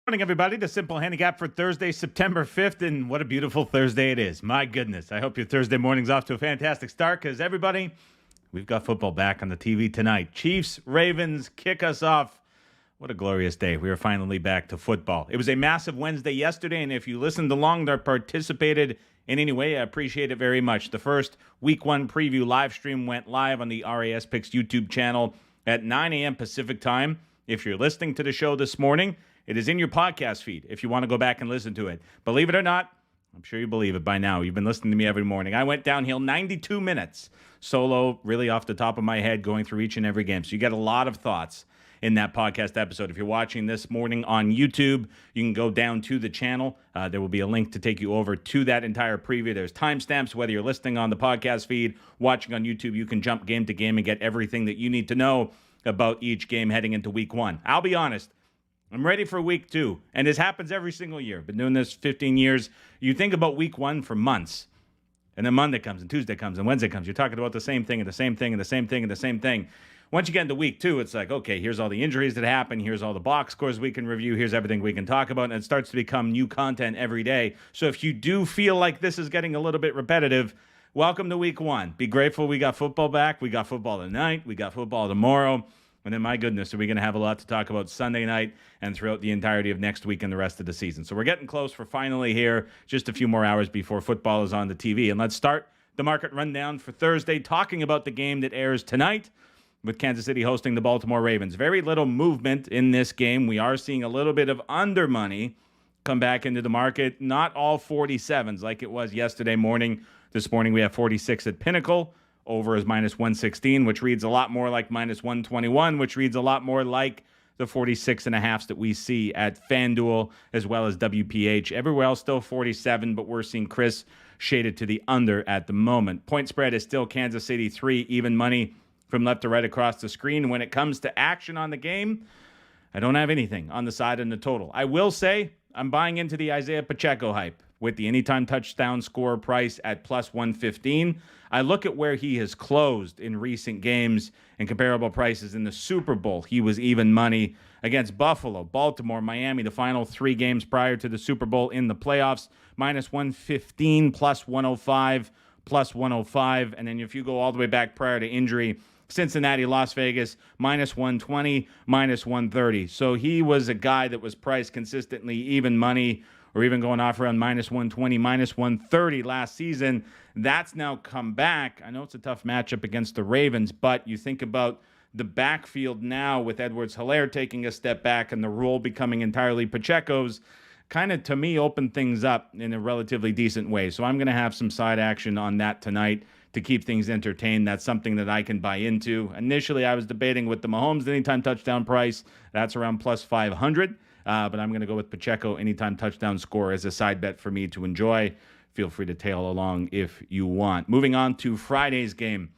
Morning, everybody. The Simple Handicap for Thursday, September 5th, and what a beautiful Thursday it is. My goodness. I hope your Thursday morning's off to a fantastic start because, everybody, we've got football back on the TV tonight. Chiefs, Ravens kick us off. What a glorious day. We are finally back to football. It was a massive Wednesday yesterday, and if you listened along or participated in any way, I appreciate it very much. The first Week 1 preview live stream went live on the RAS Picks YouTube channel at 9 a.m. Pacific time. If you're listening to the show this morning, it is in your podcast feed if you want to go back and listen to it. Believe it or not, I'm sure you believe it by now. You've been listening to me every morning. I went downhill 92 minutes solo, really off the top of my head, going through each and every game. So you get a lot of thoughts in that podcast episode. If you're watching this morning on YouTube, you can go down to the channel. There will be a link to take you over to that entire preview. There's timestamps, whether you're listening on the podcast feed, watching on YouTube, you can jump game to game and get everything that you need to know about each game heading into Week 1. I'll be honest, I'm ready for Week 2, and this happens every single year. Been doing this 15 years. You think about Week 1 for months, and then Monday comes, and Tuesday comes, and Wednesday comes. You're talking about the same thing, and the same thing, and the same thing, and the same thing. Once you get into Week 2, it's like, okay, here's all the injuries that happen. Here's all the box scores we can review. Here's everything we can talk about, and it starts to become new content every day. So if you do feel like this is getting a little bit repetitive, welcome to Week 1. Be grateful we got football back. We got football tonight. We got football tomorrow. And then, my goodness, are we going to have a lot to talk about Sunday night and throughout the entirety of next week and the rest of the season. So we're getting close for finally here, just a few more hours before football is on the TV. And let's start the market rundown for Thursday, talking about the game that airs tonight with Kansas City hosting the Baltimore Ravens. Very little movement in this game. We are seeing a little bit of under money come back into the market. Not all 47s like it was yesterday morning. This morning we have 46 at Pinnacle. Over is minus 116, which reads a lot more like minus 121, which reads a lot more like the 46.5s that we see at FanDuel as well as WPH. Everywhere else still 47, but we're seeing Chris shaded to the under at the moment. Point spread is still Kansas City 3, even money from left to right across the screen. When it comes to action on the game, I don't have anything on the side and the total. I will say I'm buying into the Isaiah Pacheco hype with the anytime touchdown score price at plus 115. I look at where he has closed in recent games and comparable prices in the Super Bowl. He was even money against Buffalo, Baltimore, Miami, the final 3 games prior to the Super Bowl in the playoffs. Minus 115, plus 105, plus 105. And then if you go all the way back prior to injury, Cincinnati, Las Vegas, minus 120, minus 130. So he was a guy that was priced consistently even money, or even going off around minus 120, minus 130 last season. That's now come back. I know it's a tough matchup against the Ravens, but you think about the backfield now with Edwards-Helaire taking a step back and the role becoming entirely Pacheco's, kind of, to me, opened things up in a relatively decent way. So I'm going to have some side action on that tonight to keep things entertained. That's something that I can buy into. Initially, I was debating with the Mahomes anytime touchdown price. That's around plus 500. But I'm going to go with Pacheco anytime touchdown score as a side bet for me to enjoy. Feel free to tail along if you want. Moving on to Friday's game.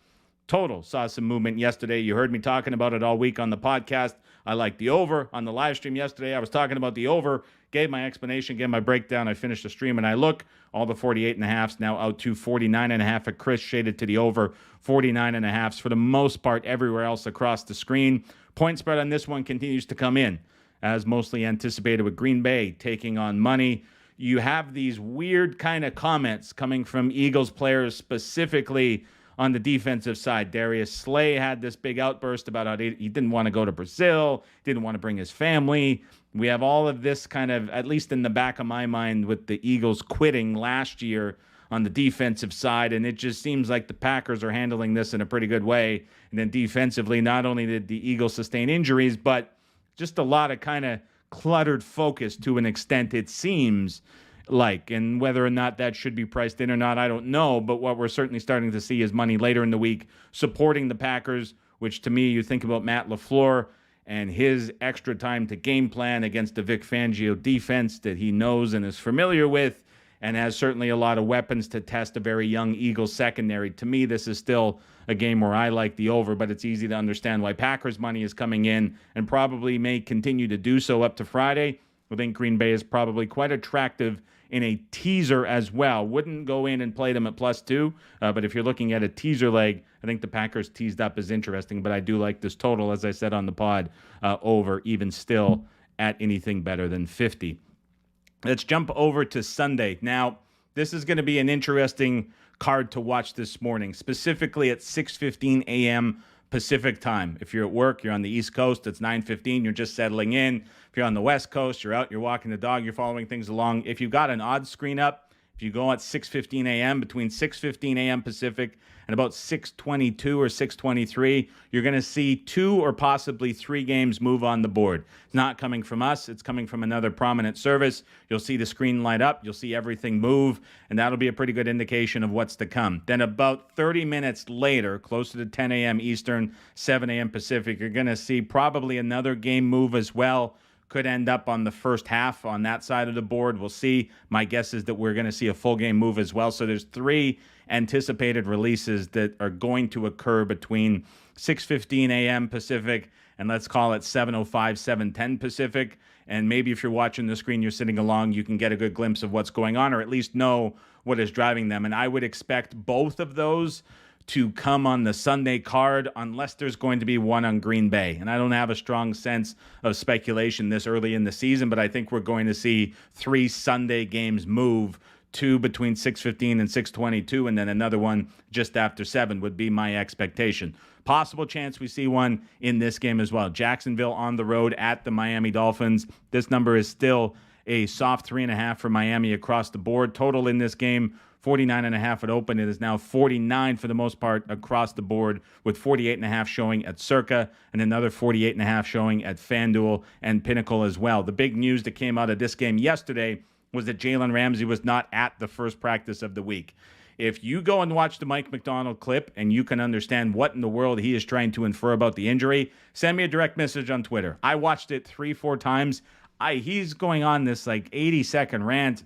Total saw some movement yesterday. You heard me talking about it all week on the podcast. I like the over. On the live stream yesterday, I was talking about the over, gave my explanation, gave my breakdown. I finished the stream, and I look, all the 48.5s now out to 49.5 at Chris, shaded to the over, 49.5s for the most part everywhere else across the screen. Point spread on this one continues to come in, as mostly anticipated with Green Bay taking on money. You have these weird kind of comments coming from Eagles players, specifically on the defensive side. Darius Slay had this big outburst about how he didn't want to go to Brazil, didn't want to bring his family. We have all of this kind of, at least in the back of my mind, with the Eagles quitting last year on the defensive side, and it just seems like the Packers are handling this in a pretty good way. And then defensively, not only did the Eagles sustain injuries, but just a lot of kind of cluttered focus to an extent, it seems like. And whether or not that should be priced in or not, I don't know. But what we're certainly starting to see is money later in the week supporting the Packers, which to me, you think about Matt LaFleur and his extra time to game plan against the Vic Fangio defense that he knows and is familiar with, and has certainly a lot of weapons to test a very young Eagles secondary. To me, this is still a game where I like the over, but it's easy to understand why Packers money is coming in and probably may continue to do so up to Friday. I think Green Bay is probably quite attractive in a teaser as well. Wouldn't go in and play them at +2, but if you're looking at a teaser leg, I think the Packers teased up is interesting, but I do like this total, as I said on the pod, over even still at anything better than 50. Let's jump over to Sunday. Now, this is going to be an interesting card to watch this morning, specifically at 6:15 a.m. Pacific time. If you're at work, you're on the East Coast, it's 9:15, you're just settling in. If you're on the West Coast, you're out, you're walking the dog, you're following things along. If you've got an odd screen up, if you go at 6:15 a.m., between 6:15 a.m. Pacific and about 6:22 or 6:23, you're going to see 2 or possibly 3 games move on the board. It's not coming from us. It's coming from another prominent service. You'll see the screen light up. You'll see everything move, and that'll be a pretty good indication of what's to come. Then about 30 minutes later, closer to 10 a.m. Eastern, 7 a.m. Pacific, you're going to see probably another game move as well. Could end up on the first half on that side of the board. We'll see. My guess is that we're going to see a full game move as well. So there's 3 anticipated releases that are going to occur between 6:15 a.m. Pacific and let's call it 7:05, 7:10 Pacific. And maybe if you're watching the screen, you're sitting along, you can get a good glimpse of what's going on or at least know what is driving them. And I would expect both of those to come on the Sunday card unless there's going to be one on Green Bay. And I don't have a strong sense of speculation this early in the season, but I think we're going to see 3 Sunday games move, 2 between 6:15 and 6:22, and then another one just after 7 would be my expectation. Possible chance we see one in this game as well. Jacksonville on the road at the Miami Dolphins. This number is still a soft 3.5 for Miami across the board. Total in this game, 49.5 at open. It is now 49 for the most part across the board, with 48.5 showing at Circa and another 48.5 showing at FanDuel and Pinnacle as well. The big news that came out of this game yesterday was that Jalen Ramsey was not at the first practice of the week. If you go and watch the Mike McDonald clip and you can understand what in the world he is trying to infer about the injury, send me a direct message on Twitter. I watched it 3-4 times. He's going on this like 80-second rant.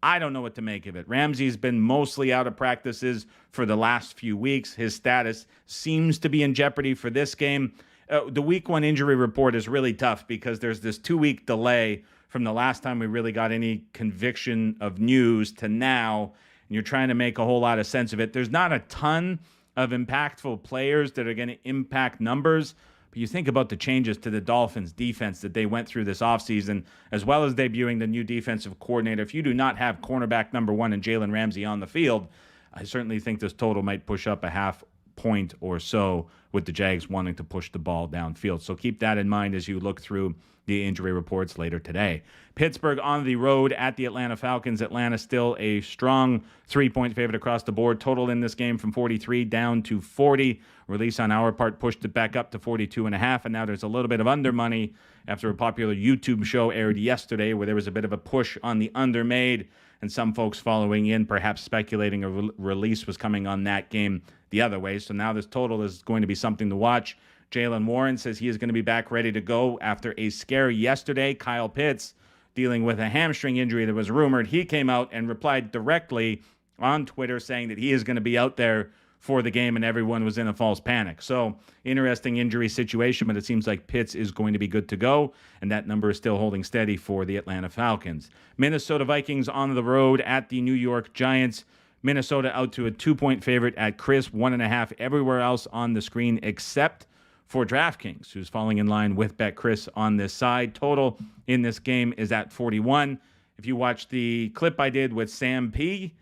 I don't know what to make of it. Ramsey's been mostly out of practices for the last few weeks. His status seems to be in jeopardy for this game. The week 1 injury report is really tough because there's this 2-week delay from the last time we really got any conviction of news to now, and you're trying to make a whole lot of sense of it. There's not a ton of impactful players that are going to impact numbers, but you think about the changes to the Dolphins defense that they went through this offseason, as well as debuting the new defensive coordinator. If you do not have cornerback number 1 and Jalen Ramsey on the field, I certainly think this total might push up a half point or so with the Jags wanting to push the ball downfield. So keep that in mind as you look through the injury reports later today. Pittsburgh on the road at the Atlanta Falcons. Atlanta still a strong 3-point favorite across the board. Total in this game from 43 down to 40. Release on our part pushed it back up to 42.5, and now there's a little bit of under money after a popular YouTube show aired yesterday where there was a bit of a push on the under made, and some folks following in, perhaps speculating a release was coming on that game the other way. So now this total is going to be something to watch. Jalen Warren says he is going to be back ready to go after a scare yesterday. Kyle Pitts, dealing with a hamstring injury that was rumored, he came out and replied directly on Twitter saying that he is going to be out there for the game, and everyone was in a false panic. So interesting injury situation, but it seems like Pitts is going to be good to go, and that number is still holding steady for the Atlanta Falcons. Minnesota Vikings on the road at the New York Giants. Minnesota out to a 2-point favorite at crisp 1.5 everywhere else on the screen except for DraftKings, who's falling in line with BetCris on this side. Total in this game is at 41. If you watch the clip I did with Sam P.,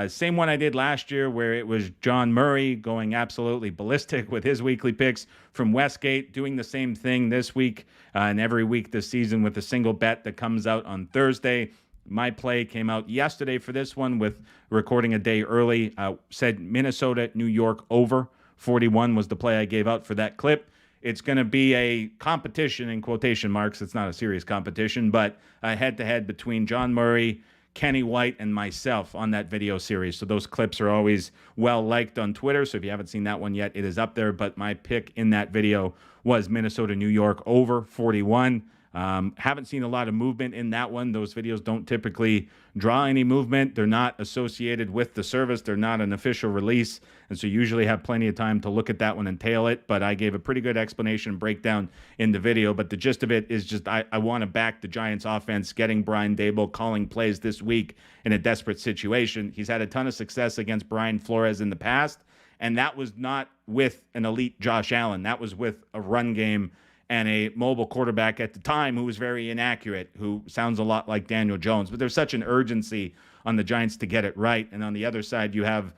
same one I did last year where it was John Murray going absolutely ballistic with his weekly picks from Westgate, doing the same thing this week and every week this season with a single bet that comes out on Thursday. My play came out yesterday for this one with recording a day early. Said Minnesota, New York over. 41 was the play I gave out for that clip. It's going to be a competition in quotation marks. It's not a serious competition, but a head-to-head between John Murray, Kenny White, and myself on that video series. So those clips are always well-liked on Twitter. So if you haven't seen that one yet, it is up there. But my pick in that video was Minnesota, New York over 41. Haven't seen a lot of movement in that one. Those videos don't typically draw any movement. They're not associated with the service. They're not an official release. And so you usually have plenty of time to look at that one and tail it. But I gave a pretty good explanation and breakdown in the video. But the gist of it is just I want to back the Giants offense, getting Brian Daboll calling plays this week in a desperate situation. He's had a ton of success against Brian Flores in the past. And that was not with an elite Josh Allen. That was with a run game and a mobile quarterback at the time who was very inaccurate, who sounds a lot like Daniel Jones. But there's such an urgency on the Giants to get it right. And on the other side, you have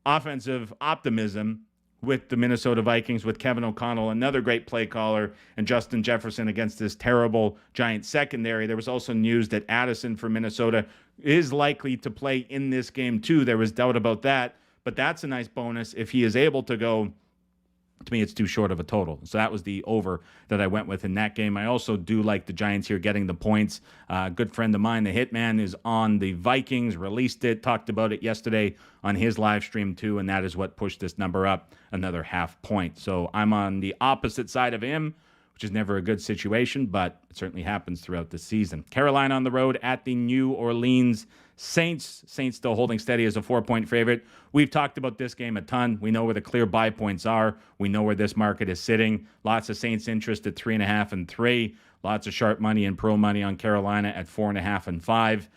offensive optimism with the Minnesota Vikings, with Kevin O'Connell, another great play caller, and Justin Jefferson against this terrible Giants secondary. There was also news that Addison for Minnesota is likely to play in this game too. There was doubt about that, but that's a nice bonus if he is able to go. To me, it's too short of a total. So that was the over that I went with in that game. I also do like the Giants here getting the points. A good friend of mine, the Hitman, is on the Vikings, released it, talked about it yesterday on his live stream too, and that is what pushed this number up another half point. So I'm on the opposite side of him, which is never a good situation, but it certainly happens throughout the season. Carolina on the road at the New Orleans Saints. Saints still holding steady as a 4-point favorite. We've talked about this game a ton. We know where the clear buy points are. We know where this market is sitting. Lots of Saints interest at 3.5 and 3. Lots of sharp money and pro money on Carolina at 4.5 and 5.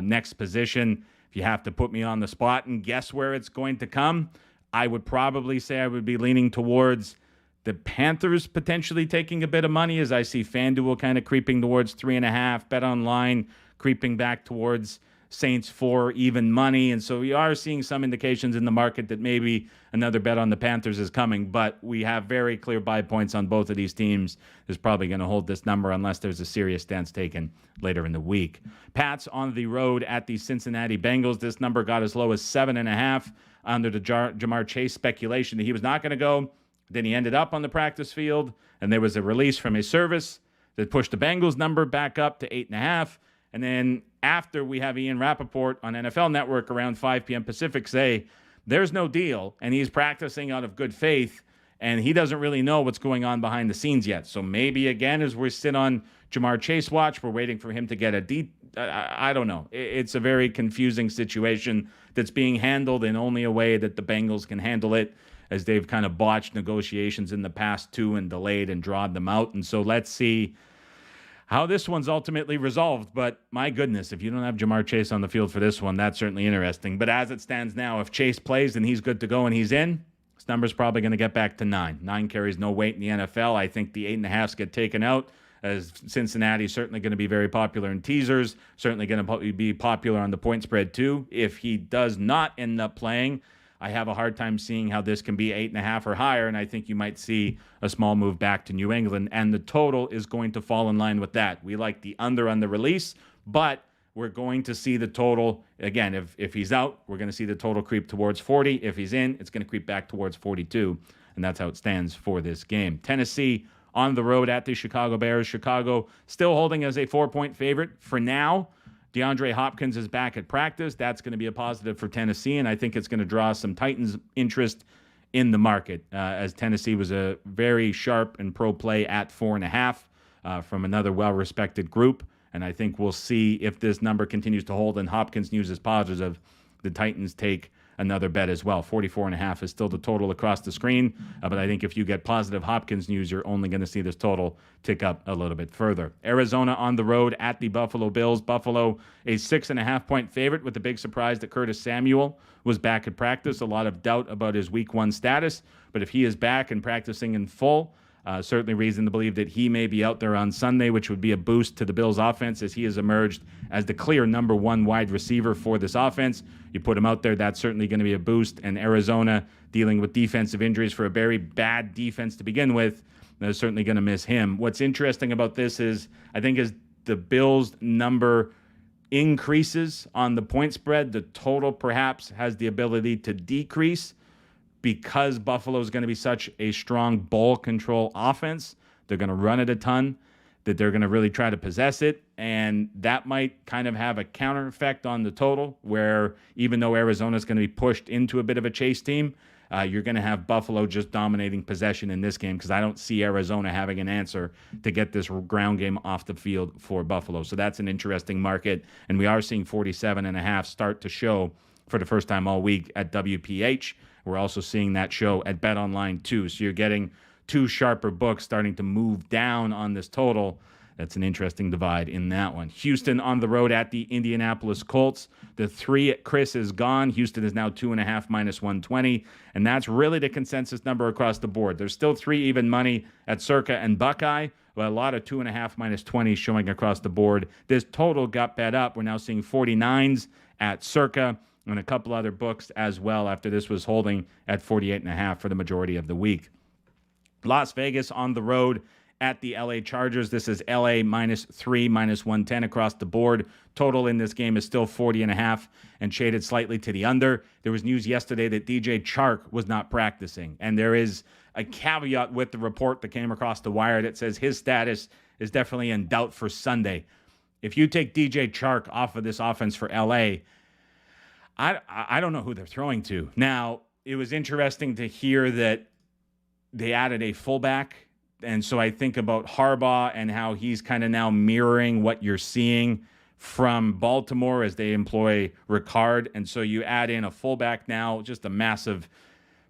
Next position, if you have to put me on the spot and guess where it's going to come, I would probably say I would be leaning towards the Panthers potentially taking a bit of money, as I see FanDuel kind of creeping towards 3.5, Bet Online creeping back towards Saints for even money. And so we are seeing some indications in the market that maybe another bet on the Panthers is coming, but we have very clear buy points on both of these teams. Is probably going to hold this number unless there's a serious stance taken later in the week. Pats on the road at the Cincinnati Bengals. This number got as low as 7.5 under the Jamar Chase speculation that he was not going to go. Then he ended up on the practice field, and there was a release from his service that pushed the Bengals number back up to 8.5. And then after, we have Ian Rappaport on NFL Network around 5 p.m. Pacific say there's no deal, and he's practicing out of good faith, and he doesn't really know what's going on behind the scenes yet. So maybe, again, as we sit on Jamar Chase watch, we're waiting for him to get I don't know. It's a very confusing situation that's being handled in only a way that the Bengals can handle it, as they've kind of botched negotiations in the past too and delayed and drawn them out. And so let's see how this one's ultimately resolved. But my goodness, if you don't have Jamar Chase on the field for this one, that's certainly interesting. But as it stands now, if Chase plays and he's good to go and he's in, this number's probably going to get back to 9. 9 carries no weight in the NFL. I think the 8.5s get taken out, as Cincinnati's certainly going to be very popular in teasers, certainly going to be popular on the point spread too. If he does not end up playing, I have a hard time seeing how this can be 8.5 or higher, and I think you might see a small move back to New England, and the total is going to fall in line with that. We like the under on the release, but we're going to see the total, again, if he's out, we're going to see the total creep towards 40. If he's in, it's going to creep back towards 42, and that's how it stands for this game. Tennessee on the road at the Chicago Bears. Chicago still holding as a 4-point favorite for now. DeAndre Hopkins is back at practice. That's going to be a positive for Tennessee, and I think it's going to draw some Titans interest in the market, as Tennessee was a very sharp and pro play at 4.5 from another well-respected group. And I think we'll see if this number continues to hold and Hopkins news is positive, the Titans take another bet as well. 44.5 is still the total across the screen. But I think if you get positive Hopkins news, you're only going to see this total tick up a little bit further. Arizona on the road at the Buffalo Bills. Buffalo, a 6.5-point favorite with the big surprise that Curtis Samuel was back at practice. A lot of doubt about his week 1 status. But if he is back and practicing in full, certainly reason to believe that he may be out there on Sunday, which would be a boost to the Bills' offense as he has emerged as the clear number 1 wide receiver for this offense. You put him out there, that's certainly going to be a boost. And Arizona, dealing with defensive injuries for a very bad defense to begin with, they're certainly going to miss him. What's interesting about this is, I think as the Bills' number increases on the point spread, the total perhaps has the ability to decrease, because Buffalo is going to be such a strong ball control offense. They're going to run it a ton, that they're going to really try to possess it, and that might kind of have a counter effect on the total, where even though Arizona is going to be pushed into a bit of a chase team, you're going to have Buffalo just dominating possession in this game, because I don't see Arizona having an answer to get this ground game off the field for Buffalo. So that's an interesting market, and we are seeing 47.5 start to show for the first time all week at WPH. We're also seeing that show at Bet Online too. So you're getting 2 sharper books starting to move down on this total. That's an interesting divide in that one. Houston on the road at the Indianapolis Colts. The 3 at Chris is gone. Houston is now 2.5 minus 120. And that's really the consensus number across the board. There's still 3 even money at Circa and Buckeye, but a lot of 2.5 minus 20 showing across the board. This total got bet up. We're now seeing 49s at Circa and a couple other books as well after this was holding at 48.5 for the majority of the week. Las Vegas on the road at the LA Chargers. This is LA -3, -110 across the board. Total in this game is still 40.5 and shaded slightly to the under. There was news yesterday that DJ Chark was not practicing, and there is a caveat with the report that came across the wire that says his status is definitely in doubt for Sunday. If you take DJ Chark off of this offense for LA, I don't know who they're throwing to. Now, it was interesting to hear that they added a fullback. And so I think about Harbaugh and how he's kind of now mirroring what you're seeing from Baltimore as they employ Ricard. And so you add in a fullback now, just a massive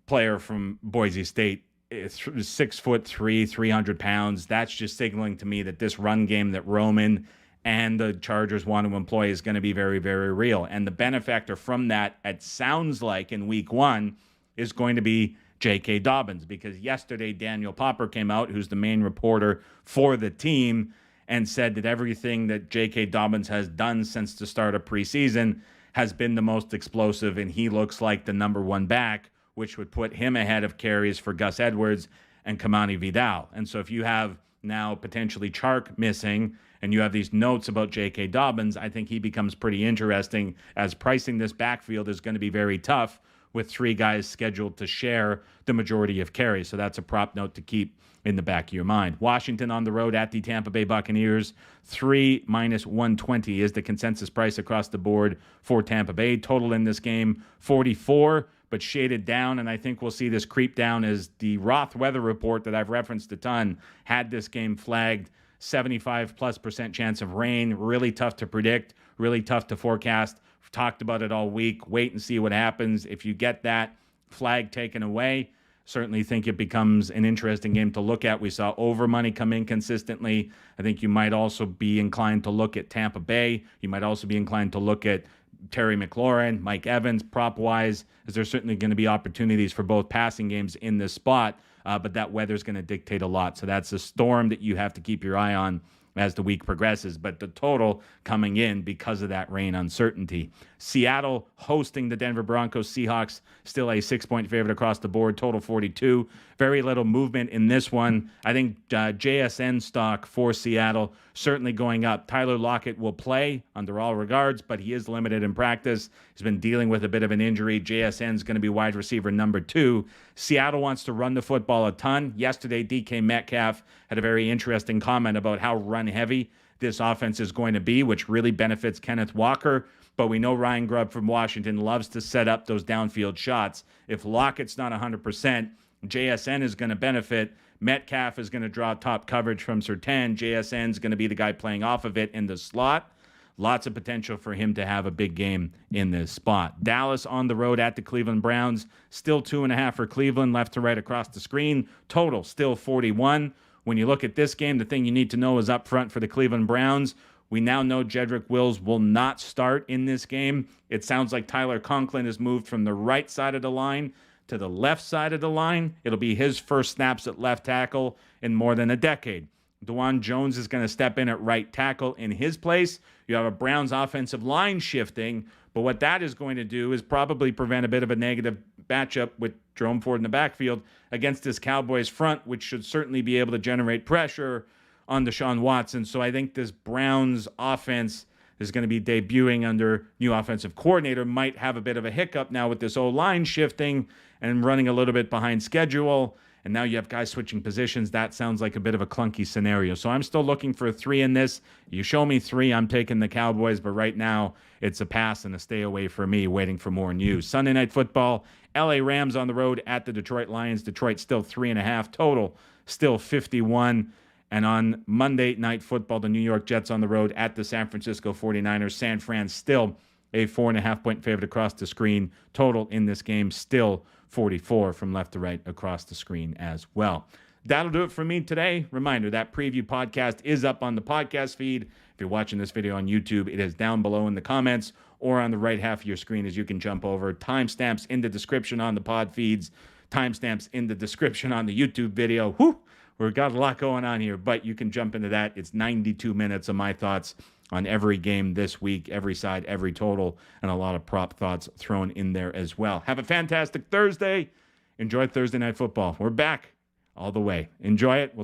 player from Boise State, 6'3", 300 pounds. That's just signaling to me that this run game that Roman and the Chargers want to employ is going to be very, very real. And the benefactor from that, it sounds like in week one, is going to be J.K. Dobbins, because yesterday Daniel Popper came out, who's the main reporter for the team, and said that everything that J.K. Dobbins has done since the start of preseason has been the most explosive, and he looks like the number one back, which would put him ahead of carries for Gus Edwards and Kamani Vidal. And so if you have now potentially Chark missing, and you have these notes about J.K. Dobbins, I think he becomes pretty interesting, as pricing this backfield is going to be very tough with three guys scheduled to share the majority of carries. So that's a prop note to keep in the back of your mind. Washington on the road at the Tampa Bay Buccaneers. 3 -120 is the consensus price across the board for Tampa Bay. Total in this game, 44, but shaded down. And I think we'll see this creep down as the Roth weather report that I've referenced a ton had this game flagged 75+% chance of rain. Really tough to predict, really tough to forecast. We've talked about it all week. Wait and see what happens. If you get that flag taken away, certainly think it becomes an interesting game to look at. We saw over money come in consistently. I think you might also be inclined to look at Tampa Bay. You might also be inclined to look at Terry McLaurin, Mike Evans, prop-wise, as there's certainly going to be opportunities for both passing games in this spot, but that weather's going to dictate a lot. So that's a storm that you have to keep your eye on as the week progresses, but the total coming in because of that rain uncertainty. Seattle hosting the Denver Broncos. Seahawks still a 6-point favorite across the board, total 42. Very little movement in this one. I think JSN stock for Seattle certainly going up. Tyler Lockett will play under all regards, but he is limited in practice. He's been dealing with a bit of an injury. JSN is going to be wide receiver number 2. Seattle wants to run the football a ton. Yesterday, DK Metcalf had a very interesting comment about how run-heavy this offense is going to be, which really benefits Kenneth Walker. But we know Ryan Grubb from Washington loves to set up those downfield shots. If Lockett's not 100%, JSN is going to benefit. Metcalf is going to draw top coverage from Surtain. JSN is going to be the guy playing off of it in the slot. Lots of potential for him to have a big game in this spot. Dallas on the road at the Cleveland Browns. Still 2.5 for Cleveland, left to right across the screen. Total still 41. When you look at this game, the thing you need to know is up front for the Cleveland Browns. We now know Jedrick Wills will not start in this game. It sounds like Tyler Conklin has moved from the right side of the line to the left side of the line. It'll be his first snaps at left tackle in more than a decade. DeJuan Jones is going to step in at right tackle in his place. You have a Browns offensive line shifting, but what that is going to do is probably prevent a bit of a negative matchup with Jerome Ford in the backfield against this Cowboys front, which should certainly be able to generate pressure on Deshaun Watson. So I think this Browns offense is going to be debuting under new offensive coordinator, might have a bit of a hiccup now with this O-line shifting and running a little bit behind schedule. And now you have guys switching positions. That sounds like a bit of a clunky scenario. So I'm still looking for a 3 in this. You show me 3, I'm taking the Cowboys. But right now, it's a pass and a stay away for me, waiting for more news. Sunday Night Football, LA Rams on the road at the Detroit Lions. Detroit still 3.5. Total still 51. And on Monday Night Football, the New York Jets on the road at the San Francisco 49ers. San Fran still a 4.5-point favorite across the screen. Total in this game still 44 from left to right across the screen as well. That'll do it for me today. Reminder, that preview podcast is up on the podcast feed. If you're watching this video on YouTube, it is down below in the comments or on the right half of your screen as you can jump over. Timestamps in the description on the pod feeds. Timestamps in the description on the YouTube video. Whew! We've got a lot going on here, but you can jump into that. It's 92 minutes of my thoughts on every game this week, every side, every total, and a lot of prop thoughts thrown in there as well. Have a fantastic Thursday. Enjoy Thursday Night Football. We're back all the way. Enjoy it. We'll talk